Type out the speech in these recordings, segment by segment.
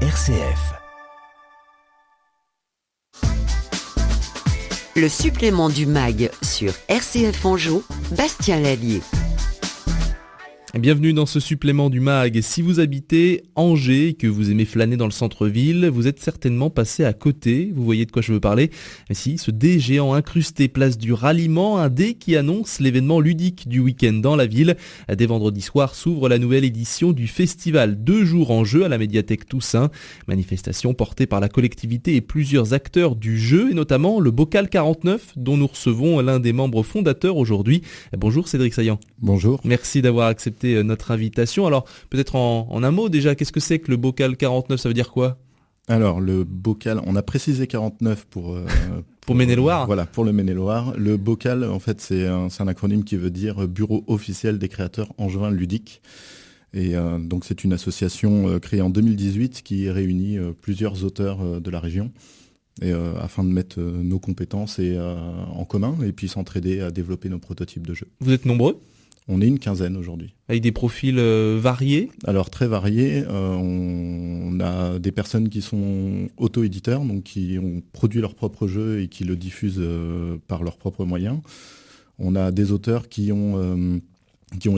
RCF. Le supplément du MAG sur RCF Anjou, Bastien Lallier. Bienvenue dans ce supplément du MAG. Si vous habitez Angers et que vous aimez flâner dans le centre-ville, vous êtes certainement passé à côté. Vous voyez de quoi je veux parler? Si, ce dé géant incrusté place du Ralliement, un dé qui annonce l'événement ludique du week-end dans la ville. Dès vendredi soir s'ouvre la nouvelle édition du festival 2 jours en jeu à la médiathèque Toussaint. Manifestation portée par la collectivité et plusieurs acteurs du jeu, et notamment le Bocal 49, dont nous recevons l'un des membres fondateurs aujourd'hui. Bonjour Cédric Saillant. Bonjour. Merci d'avoir accepté notre invitation. Alors, peut-être en un mot déjà, qu'est-ce que c'est que le Bocal 49? Ça veut dire quoi? Alors, le Bocal, on a précisé 49 pour Maine-et-Loire. Voilà, pour le Maine-et-Loire. Le Bocal, en fait, c'est un acronyme qui veut dire Bureau officiel des créateurs angevins ludiques. Et donc, c'est une association créée en 2018 qui réunit plusieurs auteurs de la région et, afin de mettre nos compétences en commun et puis s'entraider à développer nos prototypes de jeux. Vous êtes nombreux? On est une quinzaine aujourd'hui. Avec des profils variés? Alors très variés. On a des personnes qui sont auto-éditeurs, donc qui ont produit leur propre jeu et qui le diffusent par leurs propres moyens. On a des auteurs qui ont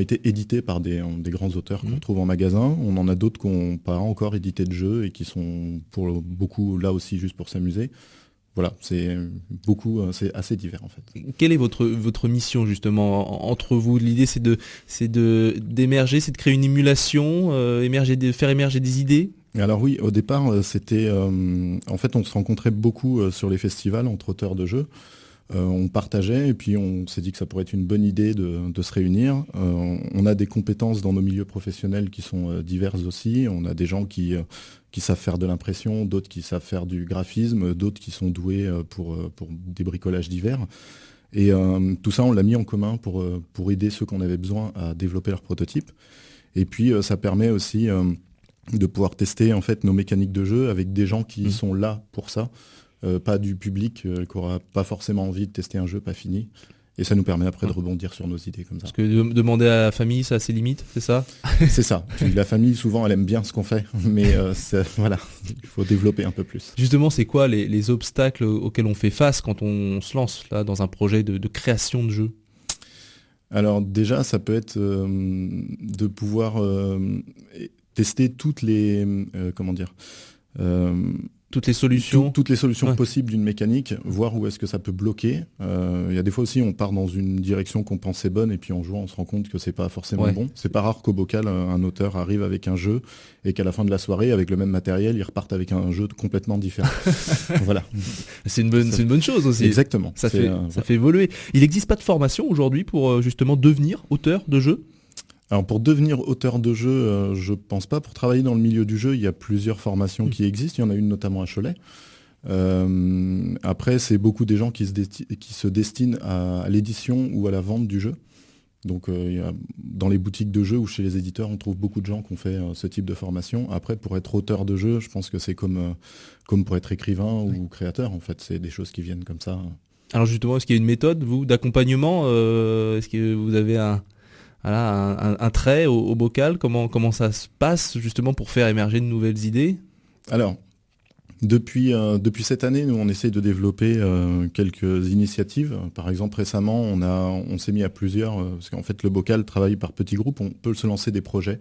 été édités par des grands auteurs qu'on trouve en magasin. On en a d'autres qui n'ont pas encore édité de jeu et qui sont pour beaucoup là aussi juste pour s'amuser. Voilà, c'est assez divers en fait. Quelle est votre mission justement entre vous? L'idée c'est d'émerger, c'est de créer une émulation, faire émerger des idées? Alors oui, au départ c'était en fait on se rencontrait beaucoup sur les festivals entre auteurs de jeux. On partageait et puis on s'est dit que ça pourrait être une bonne idée de se réunir. On a des compétences dans nos milieux professionnels qui sont diverses aussi. On a des gens qui savent faire de l'impression, d'autres qui savent faire du graphisme, d'autres qui sont doués pour des bricolages divers. Et tout ça, on l'a mis en commun pour aider ceux qu'on avait besoin à développer leur prototype. Et puis ça permet aussi de pouvoir tester en fait nos mécaniques de jeu avec des gens qui sont là pour ça. Pas du public qui n'aura pas forcément envie de tester un jeu pas fini. Et ça nous permet après de rebondir sur nos idées comme ça. Parce que demander à la famille, ça a ses limites, c'est ça? C'est ça. Puis la famille, souvent, elle aime bien ce qu'on fait. Mais voilà, il faut développer un peu plus. Justement, c'est quoi les obstacles auxquels on fait face quand on se lance là, dans un projet de création de jeu? Alors déjà, ça peut être de pouvoir tester toutes les... Toutes les solutions toutes les solutions ouais. possibles d'une mécanique, voir où est-ce que ça peut bloquer. Il y a des fois aussi, on part dans une direction qu'on pensait bonne et puis en jouant, on se rend compte que c'est pas forcément bon. C'est pas rare qu'au Bocal, un auteur arrive avec un jeu et qu'à la fin de la soirée, avec le même matériel, il reparte avec un jeu complètement différent. Voilà. C'est une bonne chose aussi. Exactement. Ça fait évoluer. Il n'existe pas de formation aujourd'hui pour justement devenir auteur de jeu? Alors pour devenir auteur de jeu, je pense pas. Pour travailler dans le milieu du jeu, il y a plusieurs formations qui existent. Il y en a une notamment à Cholet. Après, c'est beaucoup des gens qui se destinent à l'édition ou à la vente du jeu. Donc dans les boutiques de jeux ou chez les éditeurs, on trouve beaucoup de gens qui ont fait ce type de formation. Après, pour être auteur de jeu, je pense que c'est comme pour être écrivain ou créateur. En fait, c'est des choses qui viennent comme ça. Alors justement, est-ce qu'il y a une méthode, vous, d'accompagnement? Est-ce que vous avez un trait au Bocal? Comment ça se passe justement pour faire émerger de nouvelles idées? Alors, depuis cette année, nous on essaye de développer quelques initiatives. Par exemple, récemment, on s'est mis à plusieurs, parce qu'en fait le Bocal travaille par petits groupes. On peut se lancer des projets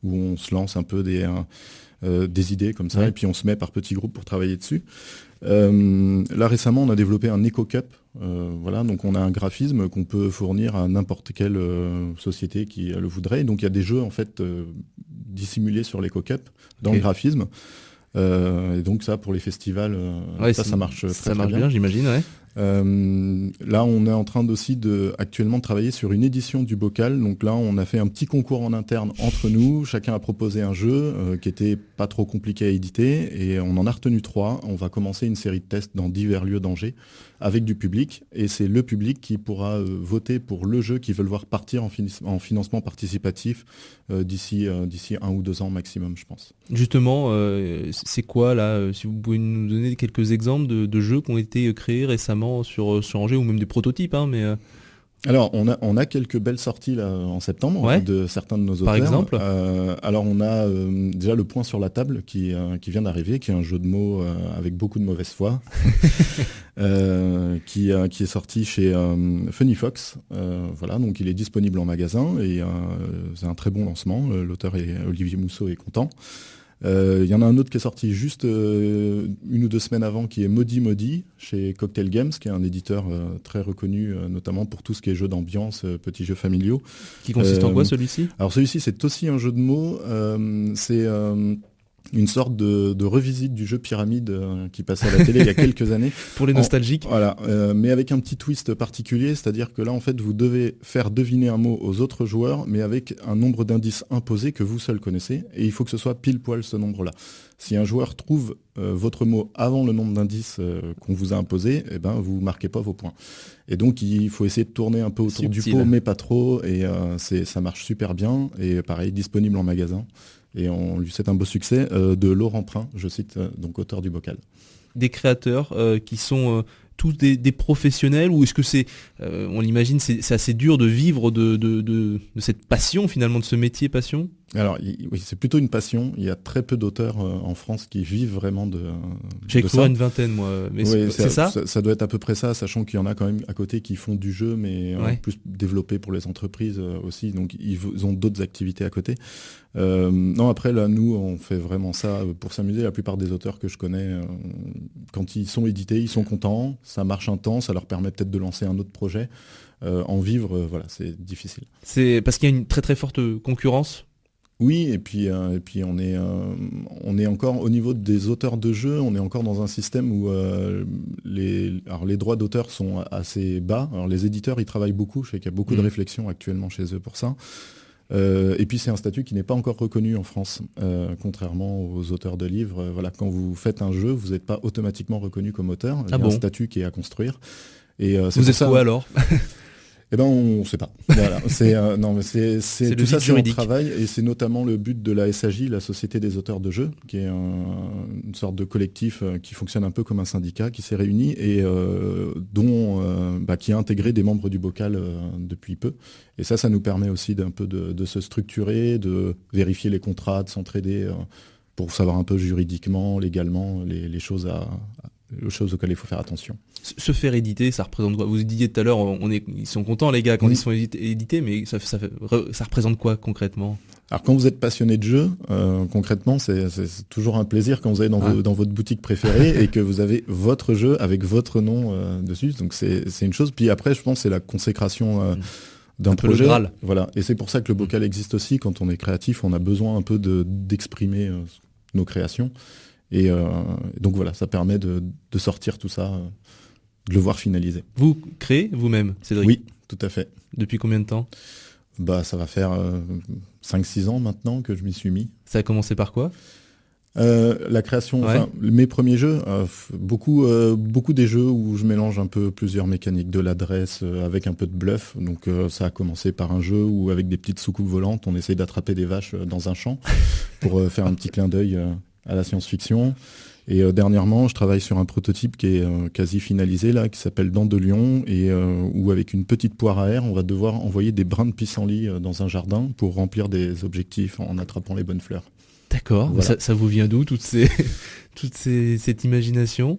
où on se lance un peu des idées comme ça, et puis on se met par petits groupes pour travailler dessus. Là récemment, on a développé un Eco-Cup. Voilà, donc on a un graphisme qu'on peut fournir à n'importe quelle société qui le voudrait. Donc il y a des jeux en fait dissimulés sur l'Eco-Cup dans le graphisme. Et donc ça pour les festivals, ça marche très bien, j'imagine. Ouais. Là on est en train aussi actuellement de travailler sur une édition du Bocal. Donc là on a fait un petit concours en interne entre nous. Chacun a proposé un jeu qui était pas trop compliqué à éditer et on en a retenu 3. On va commencer une série de tests dans divers lieux d'Angers avec du public, et c'est le public qui pourra voter pour le jeu qu'ils veulent voir partir en financement participatif d'ici 1 ou 2 ans maximum, je pense. Justement, c'est quoi là, si vous pouvez nous donner quelques exemples de jeux qui ont été créés récemment sur Angers, ou même des prototypes, mais Alors, on a quelques belles sorties là, en septembre Ouais. de certains de nos auteurs. Par exemple alors, on a déjà Le Point sur la table qui vient d'arriver, qui est un jeu de mots avec beaucoup de mauvaise foi, qui est sorti chez Funny Fox. Voilà, donc il est disponible en magasin et c'est un très bon lancement. L'auteur Olivier Mousseau est content. Il y en a un autre qui est sorti juste 1 ou 2 semaines avant, qui est Maudit Maudit, chez Cocktail Games, qui est un éditeur très reconnu, notamment pour tout ce qui est jeux d'ambiance, petits jeux familiaux. Qui consiste en quoi celui-ci? Alors celui-ci, c'est aussi un jeu de mots. C'est une sorte de revisite du jeu Pyramide qui passait à la télé il y a quelques années. Pour les nostalgiques. Voilà, mais avec un petit twist particulier, c'est-à-dire que là, en fait, vous devez faire deviner un mot aux autres joueurs, mais avec un nombre d'indices imposés que vous seul connaissez, et il faut que ce soit pile poil ce nombre-là. Si un joueur trouve votre mot avant le nombre d'indices qu'on vous a imposé, eh ben, vous marquez pas vos points. Et donc, il faut essayer de tourner un peu autour du pot, mais pas trop, et ça marche super bien, et pareil, disponible en magasin. Et on lui souhaite un beau succès, de Laurent Prin, je cite, donc auteur du bocal. Des créateurs qui sont tous des professionnels, ou est-ce que c'est, on l'imagine, c'est assez dur de vivre de cette passion finalement, de ce métier passion? Alors oui, c'est plutôt une passion. Il y a très peu d'auteurs en France qui vivent vraiment de J'ai cru ça. une vingtaine moi, mais Oui, c'est ça, ça doit être à peu près ça, sachant qu'il y en a quand même à côté qui font du jeu, mais plus développé pour les entreprises aussi, donc ils ont d'autres activités à côté. Non, après là, nous, on fait vraiment ça pour s'amuser. La plupart des auteurs que je connais, quand ils sont édités, ils sont contents, ça marche un temps, ça leur permet peut-être de lancer un autre projet. En vivre, voilà, c'est difficile. C'est parce qu'il y a une très très forte concurrence. Oui, et puis on est encore au niveau des auteurs de jeux, on est encore dans un système où les droits d'auteur sont assez bas. Alors les éditeurs, ils travaillent beaucoup, je sais qu'il y a beaucoup de réflexions actuellement chez eux pour ça. Et puis c'est un statut qui n'est pas encore reconnu en France, contrairement aux auteurs de livres. Voilà, quand vous faites un jeu, vous n'êtes pas automatiquement reconnu comme auteur. Il y a un statut qui est à construire. Et vous êtes quoi alors? Eh ben on ne sait pas. Voilà. Non, mais c'est tout ça, c'est un travail, et c'est notamment le but de la SAJ, la Société des auteurs de jeux, qui est une sorte de collectif qui fonctionne un peu comme un syndicat, qui s'est réuni et qui a intégré des membres du bocal depuis peu. Et ça nous permet aussi d'un peu de se structurer, de vérifier les contrats, de s'entraider pour savoir un peu juridiquement, légalement, les choses auxquelles il faut faire attention. Se faire éditer, ça représente quoi? Vous disiez tout à l'heure, ils sont contents les gars quand ils sont édités, mais ça représente quoi concrètement? Alors quand vous êtes passionné de jeu, concrètement, c'est toujours un plaisir quand vous allez dans votre boutique préférée et que vous avez votre jeu avec votre nom dessus. Donc c'est une chose. Puis après, je pense que c'est la consécration d'un projet. Le Graal. Voilà. Et c'est pour ça que le bocal existe aussi. Quand on est créatif, on a besoin un peu d'exprimer nos créations. Et donc voilà, ça permet de sortir tout ça, de le voir finalisé. Vous créez vous-même, Cédric? Oui, tout à fait. Depuis combien de temps? Ça va faire 5-6 ans maintenant que je m'y suis mis. Ça a commencé par quoi? La création, mes premiers jeux, beaucoup des jeux où je mélange un peu plusieurs mécaniques, de l'adresse avec un peu de bluff. Donc ça a commencé par un jeu où avec des petites soucoupes volantes, on essaye d'attraper des vaches dans un champ pour faire un petit clin d'œil à la science-fiction. Et dernièrement, je travaille sur un prototype qui est quasi finalisé, là, qui s'appelle Dents de Lion, et où avec une petite poire à air, on va devoir envoyer des brins de pissenlit dans un jardin pour remplir des objectifs en attrapant les bonnes fleurs. D'accord, voilà. Ça vous vient d'où cette imagination?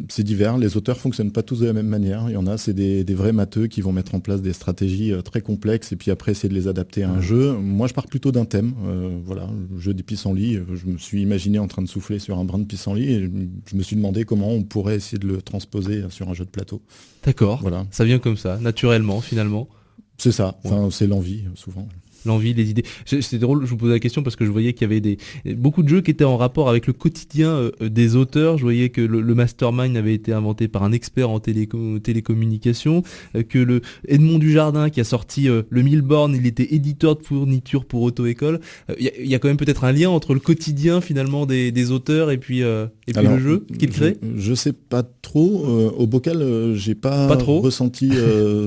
C'est divers, les auteurs fonctionnent pas tous de la même manière. Il y en a, c'est des vrais matheux qui vont mettre en place des stratégies très complexes et puis après essayer de les adapter à un jeu. Moi je pars plutôt d'un thème, le jeu des pissenlits. Je me suis imaginé en train de souffler sur un brin de pissenlit et je me suis demandé comment on pourrait essayer de le transposer sur un jeu de plateau. D'accord, voilà. Ça vient comme ça, naturellement finalement. C'est ça, c'est l'envie souvent. L'envie, les idées. C'était drôle, je vous posais la question parce que je voyais qu'il y avait beaucoup de jeux qui étaient en rapport avec le quotidien des auteurs. Je voyais que le Mastermind avait été inventé par un expert en télécommunications, que le Edmond Dujardin qui a sorti le Milborn, il était éditeur de fournitures pour auto-école. Il y a quand même peut-être un lien entre le quotidien finalement des auteurs et puis le jeu qu'il crée. Je sais pas trop. Au bocal, j'ai pas ressenti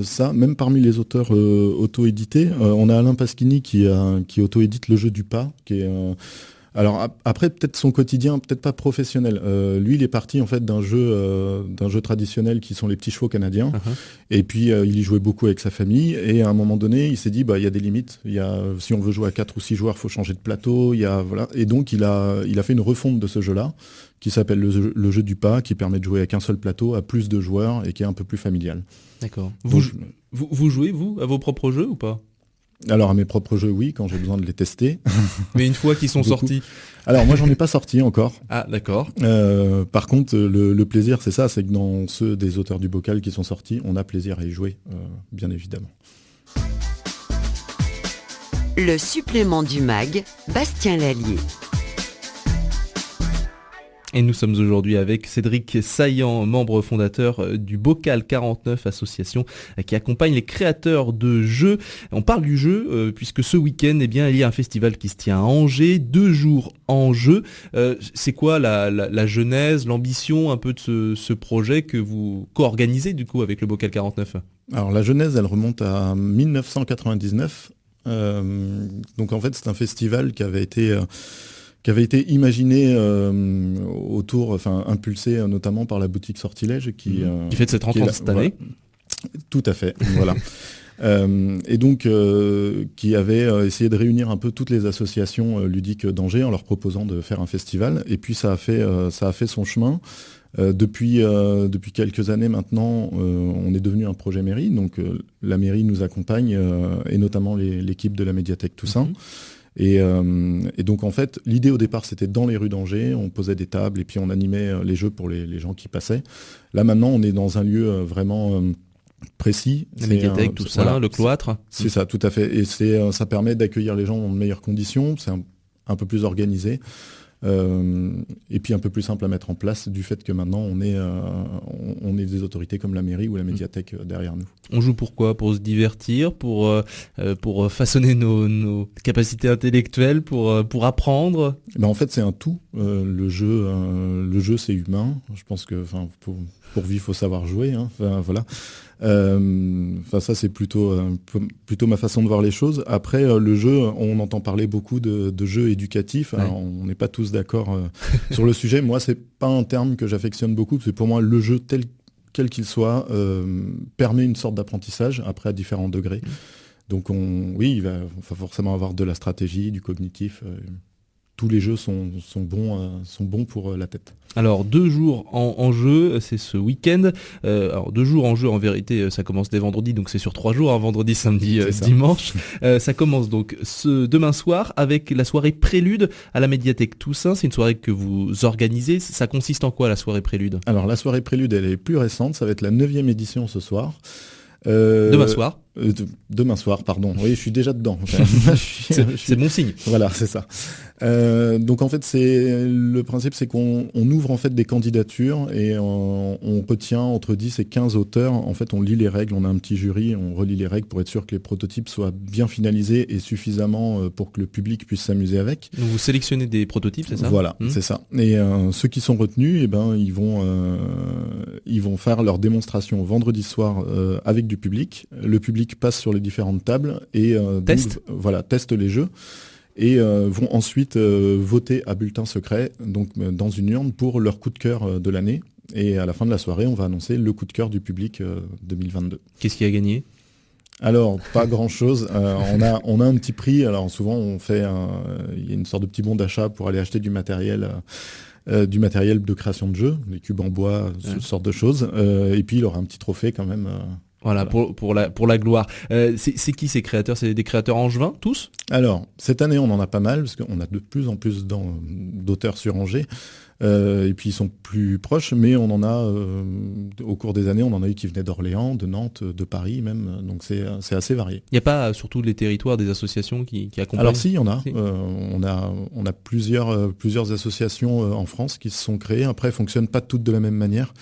ça. Même parmi les auteurs auto-édités, on a Alain Pasquini qui auto-édite le jeu du pas, qui est Alors après, peut-être son quotidien, peut-être pas professionnel. Lui, il est parti en fait d'un jeu traditionnel qui sont les petits chevaux canadiens. Et puis il y jouait beaucoup avec sa famille. Et à un moment donné, il s'est dit il y a des limites. Si on veut jouer à 4 ou 6 joueurs, il faut changer de plateau. Voilà. Et donc il a fait une refonte de ce jeu-là, qui s'appelle le jeu du pas, qui permet de jouer avec un seul plateau à plus de joueurs et qui est un peu plus familial. D'accord. Vous jouez, vous, à vos propres jeux ou pas ? Alors à mes propres jeux, oui, quand j'ai besoin de les tester. Mais une fois qu'ils sont sortis. Alors moi, j'en ai pas sorti encore. Ah, d'accord. Par contre, le plaisir, c'est ça, c'est que dans ceux des auteurs du bocal qui sont sortis, on a plaisir à y jouer, bien évidemment. Le supplément du MAG, Bastien Lallier. Et nous sommes aujourd'hui avec Cédric Saillant, membre fondateur du Bocal 49, association qui accompagne les créateurs de jeux. On parle du jeu puisque ce week-end, il y a un festival qui se tient à Angers, 2 jours en jeu. C'est quoi la genèse, l'ambition un peu de ce projet que vous co-organisez du coup avec le Bocal 49 ? Alors la genèse, elle remonte à 1999. Donc en fait, c'est un festival qui avait été imaginé impulsé notamment par la boutique Sortilège qui fête ses 30 ans cette année. Tout à fait, voilà. Et donc qui avait essayé de réunir un peu toutes les associations ludiques d'Angers en leur proposant de faire un festival. Et puis ça a fait son chemin. Depuis quelques années maintenant, on est devenu un projet mairie. Donc la mairie nous accompagne et notamment l'équipe de la médiathèque Toussaint. Et donc en fait, l'idée au départ, c'était dans les rues d'Angers, on posait des tables et puis on animait les jeux pour les gens qui passaient. Là maintenant, on est dans un lieu vraiment précis. La médiathèque, tout ça, voilà, le cloître. C'est ça, tout à fait. Et ça permet d'accueillir les gens dans de meilleures conditions. C'est un peu plus organisé. Et puis un peu plus simple à mettre en place du fait que maintenant on est des autorités comme la mairie ou la médiathèque derrière nous. On joue pour quoi ? Pour se divertir, pour façonner nos capacités intellectuelles, pour apprendre ? En fait c'est un tout. Le jeu c'est humain. Je pense que pour vivre il faut savoir jouer. Voilà. Ça c'est plutôt ma façon de voir les choses. Après le jeu, on entend parler beaucoup de jeux éducatifs. Ouais. Alors, on n'est pas tous d'accord sur le sujet. Moi c'est pas un terme que j'affectionne beaucoup parce que pour moi le jeu quel qu'il soit permet une sorte d'apprentissage après à différents degrés. Donc il va forcément avoir de la stratégie, du cognitif. Tous les jeux sont bons pour la tête. Alors 2 jours en jeu, c'est ce week-end. Alors 2 jours en jeu, en vérité, ça commence dès vendredi, donc c'est sur 3 jours, vendredi, samedi, dimanche. Ça commence donc demain soir avec la soirée prélude à la médiathèque Toussaint. C'est une soirée que vous organisez. Ça consiste en quoi la soirée prélude ? Alors la soirée prélude, elle est plus récente, ça va être la 9e édition ce soir. Demain soir. Demain soir, pardon. Oui, je suis déjà dedans. C'est bon signe. Voilà, c'est ça. Donc en fait, le principe, c'est qu'on ouvre en fait des candidatures et on retient entre 10 et 15 auteurs. En fait, on lit les règles, on a un petit jury, on relit les règles pour être sûr que les prototypes soient bien finalisés et suffisamment pour que le public puisse s'amuser avec. Donc vous sélectionnez des prototypes, c'est ça ? Voilà, c'est ça. Et ceux qui sont retenus, ils vont faire leur démonstration vendredi soir avec du public. Le public passe sur les différentes tables et teste les jeux et vont ensuite voter à bulletin secret donc dans une urne pour leur coup de cœur de l'année. Et à la fin de la soirée, on va annoncer le coup de cœur du public 2022. Qu'est-ce qui a gagné ? Alors, pas grand-chose. On a un petit prix. Alors souvent, il y a une sorte de petit bon d'achat pour aller acheter du matériel de création de jeux, des cubes en bois, ce sorte de choses. Et puis, il aura un petit trophée quand même. Voilà. Pour la gloire. C'est qui ces créateurs ? C'est des créateurs angevins, tous ? Alors, cette année, on en a pas mal, parce qu'on a de plus en plus d'auteurs sur Angers. Et puis, ils sont plus proches, mais on en a, au cours des années, on en a eu qui venaient d'Orléans, de Nantes, de Paris même. Donc, c'est assez varié. Il n'y a pas, sur tous les territoires, des associations qui accompagnent ? Alors si, il y en a. Si. On a plusieurs associations en France qui se sont créées. Après, elles ne fonctionnent pas toutes de la même manière.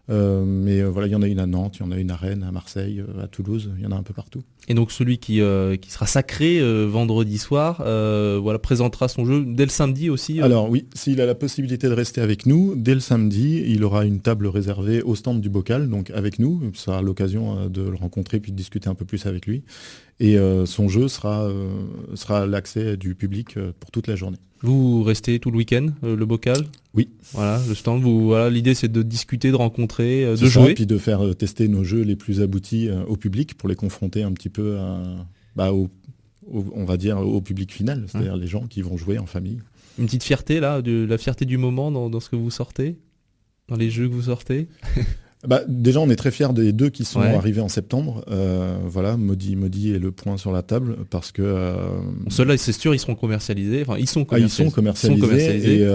Mais voilà, il y en a une à Nantes, il y en a une à Rennes, à Marseille, à Toulouse, il y en a un peu partout. Et donc celui qui sera sacré vendredi soir, présentera son jeu dès le samedi aussi. Alors oui, s'il a la possibilité de rester avec nous, dès le samedi, il aura une table réservée au stand du bocal, donc avec nous. Ça sera l'occasion de le rencontrer puis de discuter un peu plus avec lui. Et son jeu sera à l'accès du public pour toute la journée. Vous restez tout le week-end, le bocal? Oui. Voilà, le stand. L'idée c'est de discuter, de rencontrer, de C'est ça, jouer. Puis de faire tester nos jeux les plus aboutis au public pour les confronter un petit peu on va dire au public final, c'est-à-dire les gens qui vont jouer en famille. Une petite fierté là, de la fierté du moment dans ce que vous sortez, dans les jeux que vous sortez. Déjà, on est très fiers des 2 qui sont arrivés en septembre. Maudit est le point sur la table parce que... Ceux-là, c'est sûr, ils seront commercialisés. Enfin, ils sont commercialisés. Ils sont commercialisés.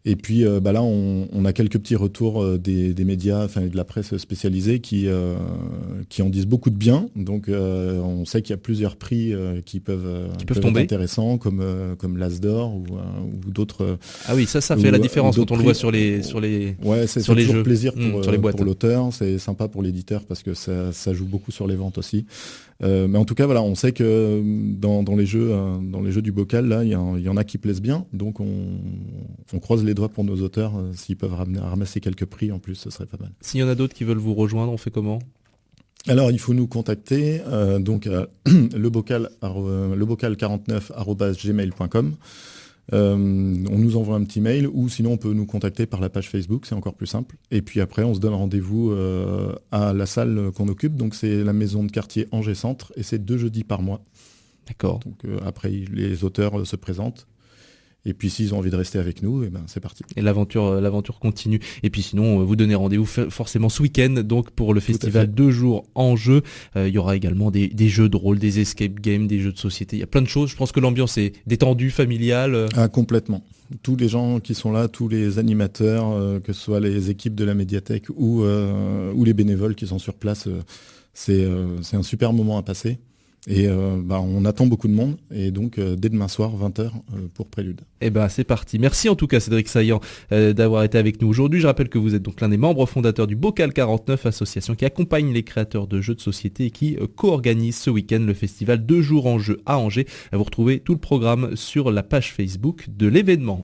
Et puis là, on a quelques petits retours des médias, de la presse spécialisée qui en disent beaucoup de bien. Donc, on sait qu'il y a plusieurs prix qui peuvent tomber, être intéressants, comme l'As d'Or ou d'autres. Ah oui, ça fait la différence quand on le voit sur les c'est sur les toujours jeux, plaisir pour l'auteur. C'est sympa pour l'éditeur parce que ça joue beaucoup sur les ventes aussi. Mais en tout cas, voilà, on sait que dans les jeux du bocal, là, il y en a qui plaisent bien. Donc, on croise les doigts pour nos auteurs. S'ils peuvent ramasser quelques prix en plus, ce serait pas mal. S'il y en a d'autres qui veulent vous rejoindre, on fait comment ? Alors, il faut nous contacter. leBocal49@gmail.com. On nous envoie un petit mail ou sinon on peut nous contacter par la page Facebook, c'est encore plus simple. Et puis après, on se donne rendez-vous à la salle qu'on occupe. Donc, c'est la maison de quartier Angers Centre et c'est 2 jeudis par mois. D'accord. Donc après, les auteurs se présentent. Et puis s'ils ont envie de rester avec nous, c'est parti. Et l'aventure continue. Et puis sinon, vous donnez rendez-vous forcément ce week-end donc pour le festival 2 jours en jeu. Il y aura également des jeux de rôle, des escape games, des jeux de société. Il y a plein de choses. Je pense que l'ambiance est détendue, familiale. Ah, complètement. Tous les gens qui sont là, tous les animateurs, que ce soit les équipes de la médiathèque ou les bénévoles qui sont sur place, c'est un super moment à passer. Et on attend beaucoup de monde, et donc dès demain soir, 20h pour Prélude. Et c'est parti. Merci en tout cas Cédric Saillant d'avoir été avec nous aujourd'hui. Je rappelle que vous êtes donc l'un des membres fondateurs du Bocal 49, association qui accompagne les créateurs de jeux de société et qui co-organise ce week-end le festival 2 jours en jeu à Angers. Vous retrouvez tout le programme sur la page Facebook de l'événement.